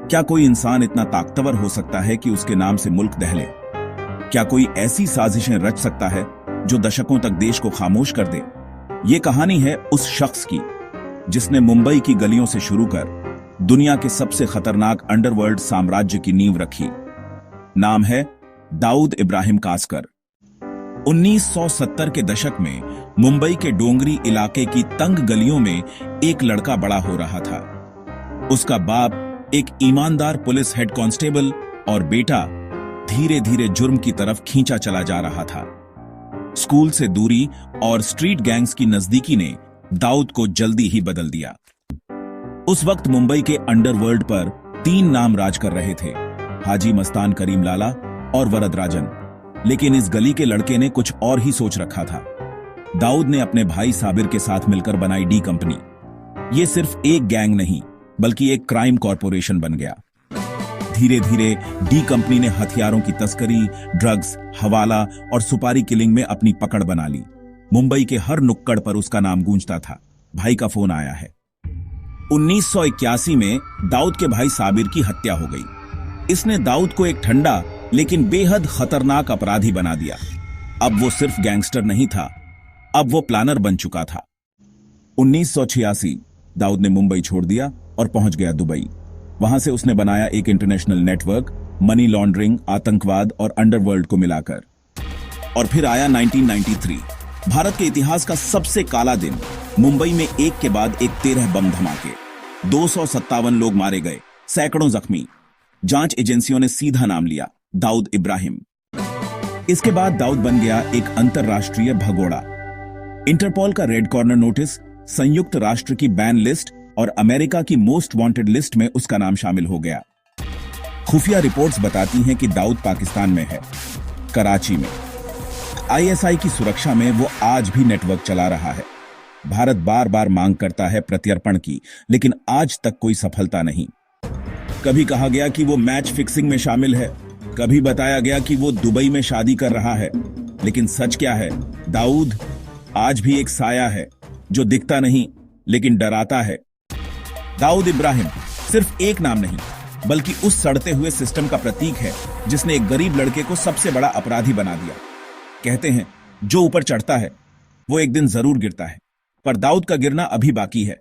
क्या कोई इंसान इतना ताकतवर हो सकता है कि उसके नाम से मुल्क दहले? क्या कोई ऐसी साजिशें रच सकता है जो दशकों तक देश को खामोश कर दे? ये कहानी है उस शख्स की जिसने मुंबई की गलियों से शुरू कर दुनिया के सबसे खतरनाक अंडरवर्ल्ड साम्राज्य की नींव रखी। नाम है दाऊद इब्राहिम कासकर। 1970 के दशक में मुंबई के डोंगरी इलाके की तंग गलियों में एक लड़का बड़ा हो रहा था। उसका बाप एक ईमानदार पुलिस हेड कांस्टेबल और बेटा धीरे धीरे जुर्म की तरफ खींचा चला जा रहा था। स्कूल से दूरी और स्ट्रीट गैंग्स की नजदीकी ने दाऊद को जल्दी ही बदल दिया। उस वक्त मुंबई के अंडरवर्ल्ड पर 3 नाम राज कर रहे थे, हाजी मस्तान करीम लाला और वरदराजन। लेकिन इस गली के लड़के ने कुछ और ही सोच रखा था। दाऊद ने अपने भाई साबिर के साथ मिलकर बनाई डी कंपनी। ये सिर्फ एक गैंग नहीं बल्कि एक क्राइम कॉरपोरेशन बन गया। धीरे धीरे डी कंपनी ने हथियारों की तस्करी, ड्रग्स, हवाला और सुपारी किलिंग में अपनी पकड़ बना ली। मुंबई के हर नुक्कड़ पर उसका नाम गूंजता था। भाई का फोन आया है। 1981 में दाऊद के भाई साबिर की हत्या हो गई। इसने दाऊद को एक ठंडा लेकिन बेहद खतरनाक अपराधी बना दिया। अब वो सिर्फ गैंगस्टर नहीं था, अब वो प्लानर बन चुका था। 1986 दाऊद ने मुंबई छोड़ दिया और पहुंच गया दुबई। वहां से उसने बनाया एक इंटरनेशनल नेटवर्क, मनी लॉन्ड्रिंग, आतंकवाद और अंडरवर्ल्ड को मिलाकर। और फिर आया 1993, भारत के इतिहास का सबसे काला दिन। मुंबई में एक के बाद एक 13 बम धमाके, 257 लोग मारे गए, सैकड़ों जख्मी। जांच एजेंसियों ने सीधा नाम लिया, दाऊद इब्राहिम। इसके बाद दाऊद बन गया एक अंतरराष्ट्रीय भगोड़ा। इंटरपोल का रेड कॉर्नर नोटिस, संयुक्त राष्ट्र की बैन लिस्ट और अमेरिका की मोस्ट वांटेड लिस्ट में उसका नाम शामिल हो गया। खुफिया रिपोर्ट्स बताती हैं कि दाऊद पाकिस्तान में है, कराची में। आईएसआई की सुरक्षा में वो आज भी नेटवर्क चला रहा है। भारत बार बार मांग करता है प्रत्यर्पण की, लेकिन आज तक कोई सफलता नहीं। कभी कहा गया कि वो मैच फिक्सिंग में शामिल है, कभी बताया गया कि वो दुबई में शादी कर रहा है। लेकिन सच क्या है? दाऊद आज भी एक साया है जो दिखता नहीं लेकिन डराता है। दाऊद इब्राहिम सिर्फ एक नाम नहीं बल्कि उस सड़ते हुए सिस्टम का प्रतीक है जिसने एक गरीब लड़के को सबसे बड़ा अपराधी बना दिया। कहते हैं जो ऊपर चढ़ता है वो एक दिन जरूर गिरता है, पर दाऊद का गिरना अभी बाकी है।